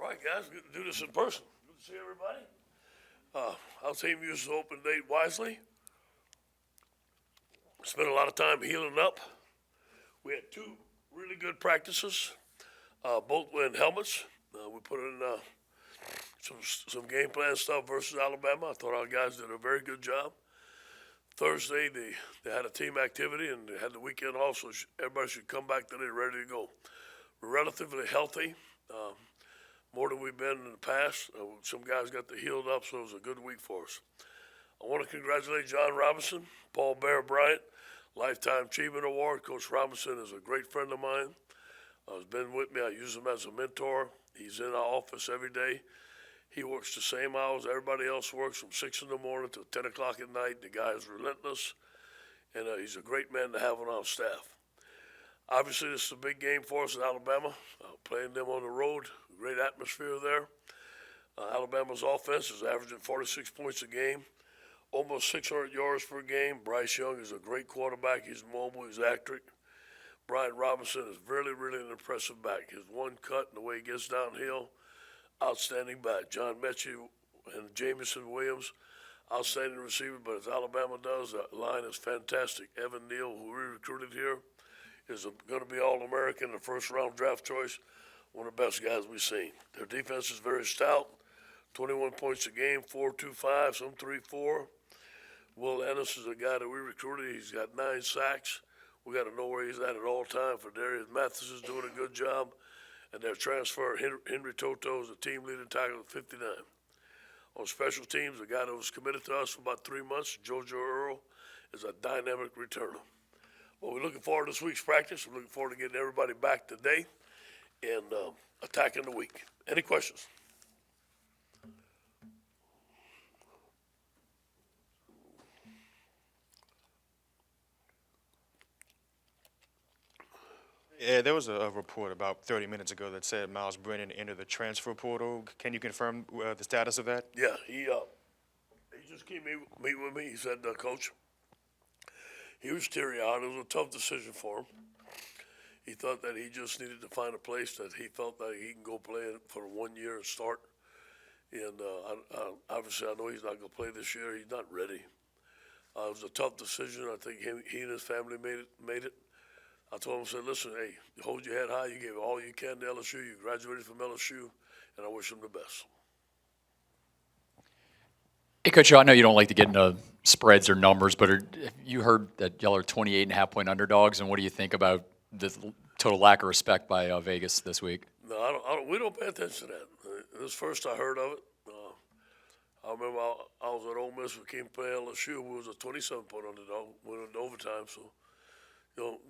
right, guys, good to do this in person. Good to see everybody. Our team used the open date wisely. Spent a lot of time healing up. We had two really good practices, both wearing helmets. We put in some game plan stuff versus Alabama. I thought our guys did a very good job. Thursday, they had a team activity and they had the weekend off, so everybody should come back today ready to go. We're relatively healthy, more than we've been in the past. Some guys got healed up, so it was a good week for us. I want to congratulate John Robinson, Paul Bear Bryant, Lifetime Achievement Award. Coach Robinson is a great friend of mine. He's been with me. I use him as a mentor. He's in our office every day. He works the same hours everybody else works, from 6 in the morning to 10 o'clock at night. The guy is relentless, and he's a great man to have on our staff. Obviously, this is a big game for us in Alabama, playing them on the road. Great atmosphere there. Alabama's offense is averaging 46 points a game, almost 600 yards per game. Bryce Young is a great quarterback. He's mobile. He's accurate. Brian Robinson is really, really an impressive back. His one cut and the way he gets downhill, outstanding back. John Mechie and Jamison Williams, outstanding receiver. But as Alabama does, that line is fantastic. Evan Neal, who we recruited here, is going to be All-American, the first-round draft choice. One of the best guys we've seen. Their defense is very stout, 21 points a game, 4.25, some 3.4. Will Ennis is a guy that we recruited. He's got 9 sacks. We got to know where he's at all time. For Darius Mathis is doing a good job. And their transfer, Henry Toto, is a team leading tackle at 59. On special teams, a guy that was committed to us for about 3 months, Jojo Earl, is a dynamic returner. Well, we're looking forward to this week's practice. We're looking forward to getting everybody back today and attacking the week. Any questions? Yeah, there was a report about 30 minutes ago that said Myles Brennan entered the transfer portal. Can you confirm the status of that? Yeah, he just came meet with me. He said, Coach, he was teary-eyed. It was a tough decision for him. He thought that he just needed to find a place that he felt that he can go play for 1 year and start. And obviously, I know he's not going to play this year. He's not ready. It was a tough decision. I think he and his family made it. I told him, I said, listen, hey, you hold your head high. You gave all you can to LSU. You graduated from LSU, and I wish him the best. Hey, Coach, I know you don't like to get into spreads or numbers, but you heard that y'all are 28.5-point underdogs, and what do you think about the total lack of respect by Vegas this week? No, we don't pay attention to that. This first I heard of it. I remember I was at Ole Miss. We came to play LSU. We was a 27-point underdog. Went into overtime, so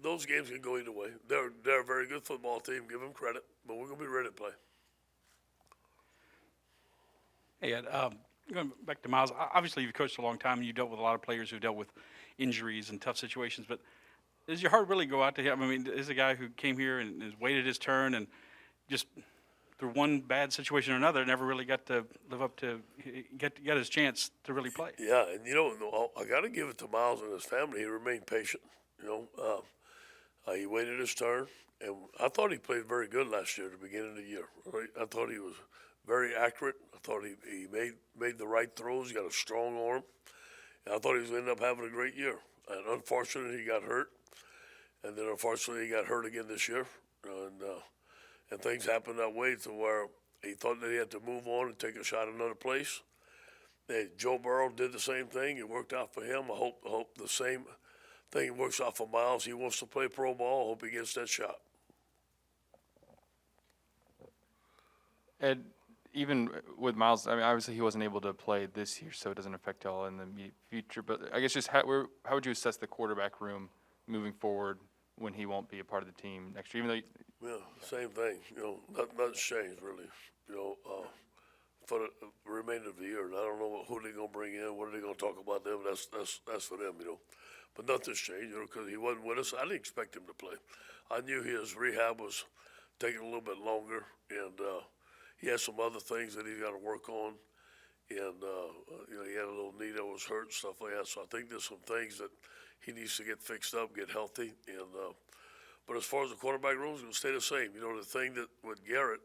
those games can go either way. They're a very good football team. Give them credit, but we're gonna be ready to play. Hey, Ed, going back to Myles, obviously you've coached a long time and you dealt with a lot of players who dealt with injuries and tough situations, but does your heart really go out to him? I mean, is a guy who came here and has waited his turn and just through one bad situation or another never really got to live up to get his chance to really play? Yeah, and I got to give it to Myles and his family. He remained patient. He waited his turn, and I thought he played very good last year at the beginning of the year. Right? I thought he was very accurate. I thought he made the right throws. He got a strong arm. And I thought he was going to end up having a great year. And unfortunately, he got hurt. And then unfortunately, he got hurt again this year. And things happened that way to where he thought that he had to move on and take a shot at another place. Joe Burrow did the same thing. It worked out for him. I hope the same thing works out for Myles. He wants to play pro ball. I hope he gets that shot. Ed, even with Myles, I mean, obviously he wasn't able to play this year, so it doesn't affect y'all in the future. But I guess just how would you assess the quarterback room moving forward when he won't be a part of the team next year? Even though Same thing. Nothing's changed really. For the remainder of the year, and I don't know who they're gonna bring in. What are they gonna talk about them? That's for them. But nothing's changed, because he wasn't with us. I didn't expect him to play. I knew his rehab was taking a little bit longer, and he has some other things that he's got to work on. And, he had a little knee that was hurt and stuff like that. So I think there's some things that he needs to get fixed up, get healthy. And but as far as the quarterback room, it's going to stay the same. The thing that with Garrett,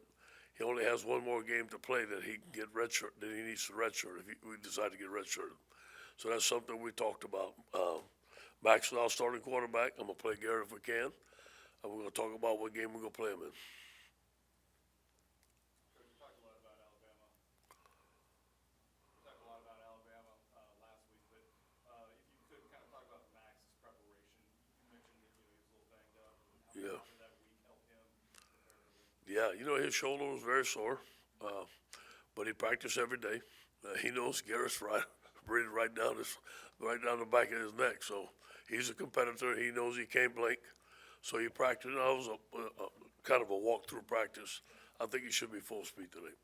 he only has one more game to play that he can get redshirt, that he needs to redshirt if we decide to get redshirted. So that's something we talked about. Max is our starting quarterback. I'm going to play Garrett if we can. And we're going to talk about what game we're going to play him in. Yeah. Yeah, you know, his shoulder was very sore, but he practiced every day. He knows Garrett's breathing right down the back of his neck. So he's a competitor. He knows he can't blink. So he practiced. It was a kind of a walk-through practice. I think he should be full speed today.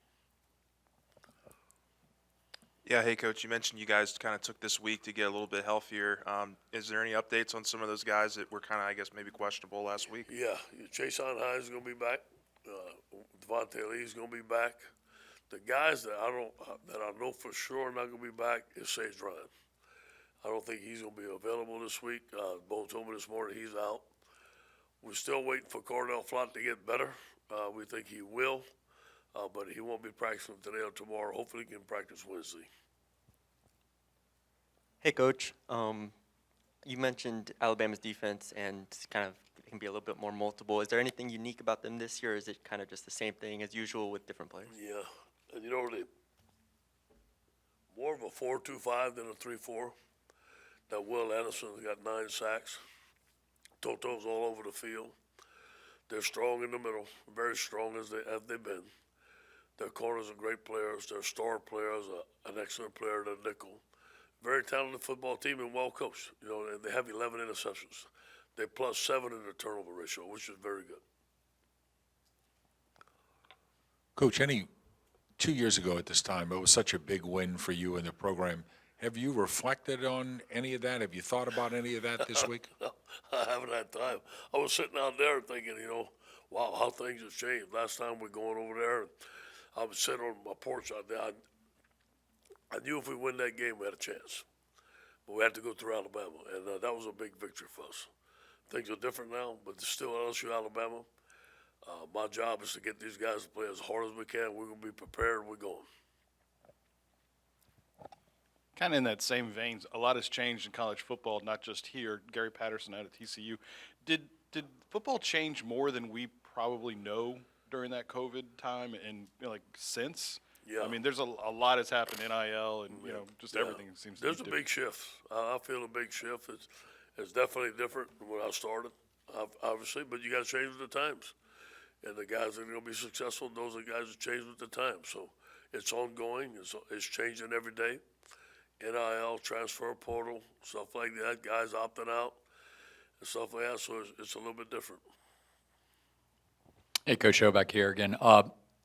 Yeah, hey, Coach, you mentioned you guys kind of took this week to get a little bit healthier. Is there any updates on some of those guys that were kind of, I guess, maybe questionable last week? Yeah, Chase Hines is going to be back. Devontae Lee is going to be back. The guys that I know for sure are not going to be back is Sage Ryan. I don't think he's going to be available this week. Bo told me this morning he's out. We're still waiting for Cordell Flott to get better. We think he will, but he won't be practicing today or tomorrow. Hopefully he can practice Wednesday. Hey, Coach. You mentioned Alabama's defense and kind of it can be a little bit more multiple. Is there anything unique about them this year, or is it kind of just the same thing as usual with different players? Yeah, and you know, they more of a 4-2-5 than a 3-4. That Will Anderson's got 9 sacks. Toto's all over the field. They're strong in the middle, very strong as they've been. Their corners are great players. Their star players are an excellent player at nickel. Very talented football team and well coached. You know, and they have 11 interceptions. They +7 in the turnover ratio, which is very good. Coach, 2 years ago at this time, it was such a big win for you in the program. Have you reflected on any of that? Have you thought about any of that this week? No, I haven't had time. I was sitting out there thinking, you know, wow, how things have changed. Last time we going over there, I was sitting on my porch out there. I knew if we win that game, we had a chance. But we had to go through Alabama, and that was a big victory for us. Things are different now, but it's still LSU, Alabama. My job is to get these guys to play as hard as we can. We're going to be prepared. We're going. Kind of in that same vein, a lot has changed in college football, not just here. Gary Patterson out at TCU. Did football change more than we probably know during that COVID time and since? Yeah. I mean, there's a lot has happened, NIL and just everything seems to be There's a big shift. I feel a big shift. It's definitely different than when I started, obviously, but you got to change with the times. And the guys that are going to be successful, those are the guys that change with the times. So it's ongoing. It's changing every day. NIL, transfer portal, stuff like that, guys opting out and stuff like that. So it's a little bit different. Hey, Coach O back here again.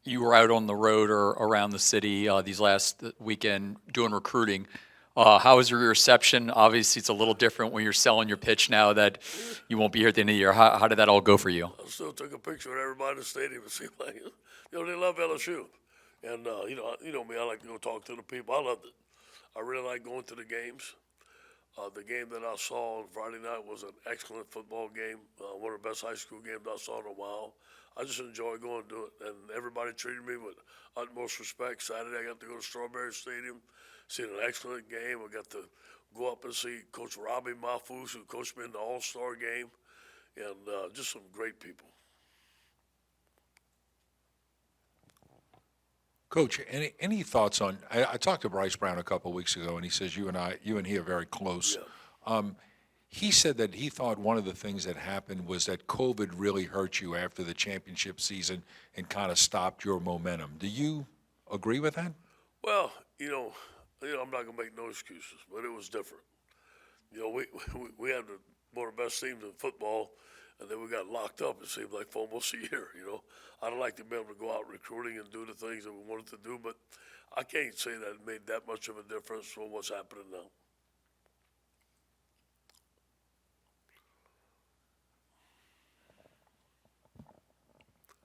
You were out on the road or around the city these last weekend doing recruiting. How was your reception? Obviously, it's a little different when you're selling your pitch now that you won't be here at the end of the year. How did that all go for you? I still took a picture of everybody in the stadium. It seemed like, they love LSU. And, you know me, I like to go talk to the people. I loved it. I really like going to the games. The game that I saw on Friday night was an excellent football game, one of the best high school games I saw in a while. I just enjoy going to do it, and everybody treated me with utmost respect. Saturday, I got to go to Strawberry Stadium, see an excellent game. I got to go up and see Coach Robbie Mahfouz, who coached me in the All-Star game, and just some great people. Coach, any thoughts on? I talked to Bryce Brown a couple of weeks ago, and he says you and he are very close. Yeah. He said that he thought one of the things that happened was that COVID really hurt you after the championship season and kind of stopped your momentum. Do you agree with that? Well, I'm not gonna make no excuses, but it was different. We had one of the best teams in football, and then we got locked up, it seemed like, for almost a year, I'd like to be able to go out recruiting and do the things that we wanted to do, but I can't say that it made that much of a difference from what's happening now.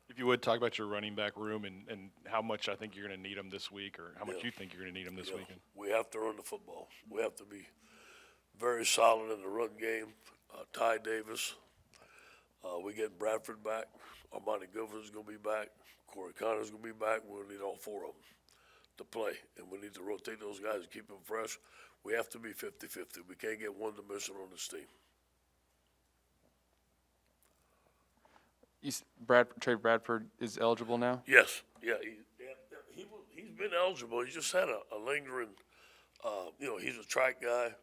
If you would, talk about your running back room and how much I think you're going to need them this week or how much you think you're going to need them this weekend. We have to run the football. We have to be very solid in the run game. Ty Davis. we getting Bradford back. Armani Goodwin's going to be back. Corey Connor's going to be back. We'll need all four of them to play, and we need to rotate those guys and keep them fresh. We have to be 50-50. We can't get one dimension on this team. Trey Bradford is eligible now? Yes, yeah, he's been eligible. He just had a lingering, he's a track guy.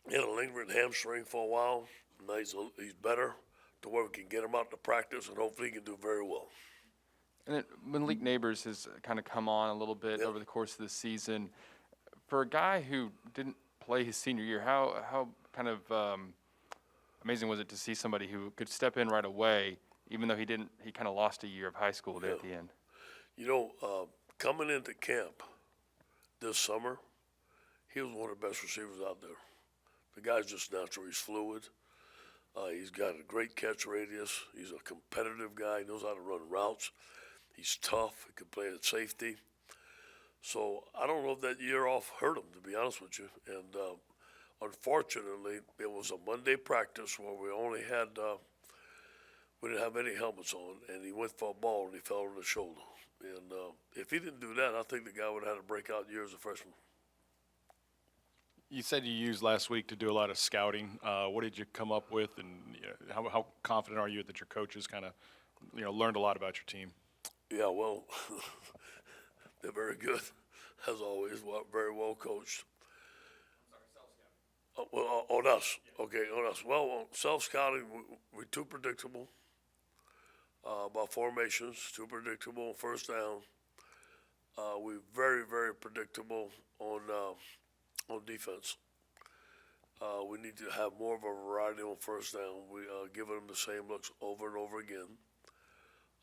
He had a lingering hamstring for a while. Now he's better to where we can get him out to practice, and hopefully he can do very well. And then Malik Neighbors has kind of come on a little bit over the course of the season. For a guy who didn't play his senior year, how kind of amazing was it to see somebody who could step in right away, even though he kind of lost a year of high school there at the end? Coming into camp this summer, he was one of the best receivers out there. The guy's just natural. He's fluid. He's got a great catch radius. He's a competitive guy. He knows how to run routes. He's tough. He can play at safety. So I don't know if that year off hurt him, to be honest with you. And unfortunately, it was a Monday practice where we only had we didn't have any helmets on, and he went for a ball and he fell on the shoulder. And if he didn't do that, I think the guy would have had a breakout year as a freshman. You said you used last week to do a lot of scouting. What did you come up with, and how confident are you that your coaches kind of, learned a lot about your team? Yeah, well, they're very good, as always. Very well coached. On us. Okay, on us. Well, on self-scouting, we're too predictable about formations, too predictable on first down. We're very, very predictable on defense. We need to have more of a variety on first down. We giving them the same looks over and over again.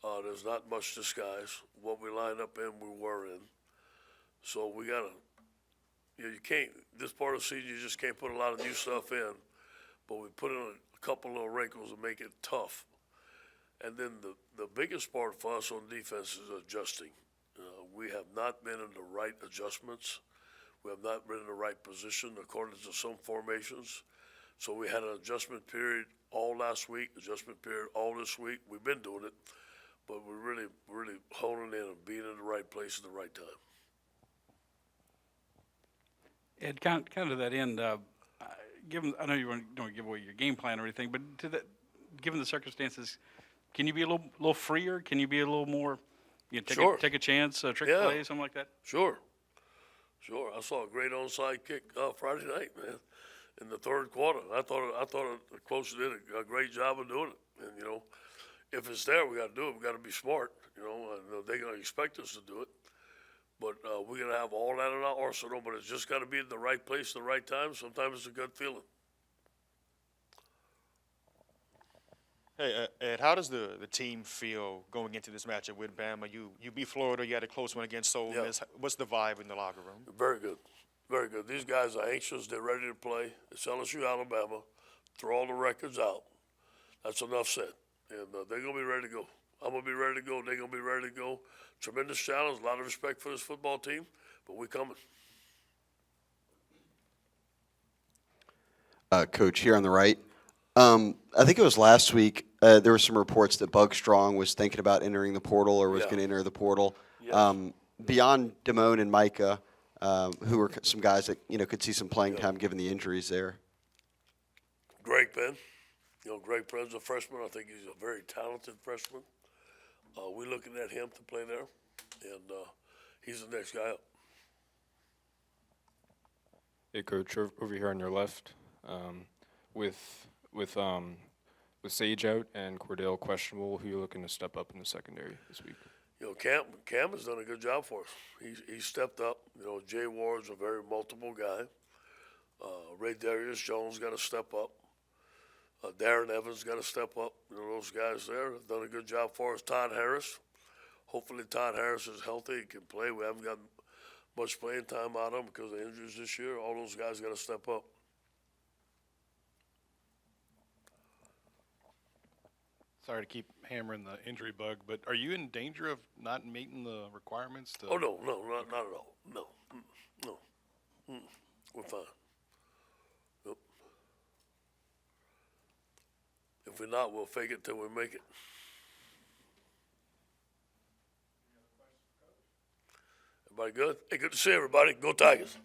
There's not much disguise. What we line up in, we were in. So we got to, you can't, this part of the season, you just can't put a lot of new stuff in, but we put in a couple little wrinkles to make it tough. And then the biggest part for us on defense is adjusting. We have not been in the right adjustments. We have not been in the right position according to some formations. So we had an adjustment period all last week, adjustment period all this week. We've been doing it, but we're really, really honing in and being in the right place at the right time. Ed, kind of to that end, given I know you don't want to give away your game plan or anything, but given the circumstances, can you be a little freer? Can you be a little more, Sure. take a chance, trick play, something like that? Sure. I saw a great onside kick Friday night, man, in the third quarter. I thought the coach did a great job of doing it. And if it's there, we got to do it. We got to be smart. And they're going to expect us to do it. But we're going to have all that in our arsenal. But it's just got to be in the right place at the right time. Sometimes it's a good feeling. Hey, Ed, how does the team feel going into this matchup with Bama? You beat Florida, you had a close one against Ole Miss. What's the vibe in the locker room? Very good. Very good. These guys are anxious. They're ready to play. It's LSU, Alabama. Throw all the records out. That's enough said. And they're going to be ready to go. I'm going to be ready to go. They're going to be ready to go. Tremendous challenge. A lot of respect for this football team, but we're coming. Coach, here on the right. I think it was last week, there were some reports that Bug Strong was thinking about entering the portal or was going to enter the portal. Yes. Beyond Damone and Micah, who were some guys that could see some playing time given the injuries there. Greg Penn. Greg Penn's a freshman. I think he's a very talented freshman. We're looking at him to play there, and he's the next guy up. Hey, Coach, over here on your left, with Sage out and Cordell questionable, who you looking to step up in the secondary this week? Cam has done a good job for us. He stepped up. Jay Ward's a very multiple guy. Ray Darius Jones got to step up. Darren Evans got to step up. Those guys there have done a good job for us. Todd Harris. Hopefully Todd Harris is healthy and can play. We haven't gotten much playing time out of him because of injuries this year. All those guys got to step up. Sorry to keep hammering the injury bug, but are you in danger of not meeting the requirements? Oh, no, not at all. No. We're fine. Nope. If we're not, we'll fake it till we make it. Everybody good? Hey, good to see everybody. Go Tigers.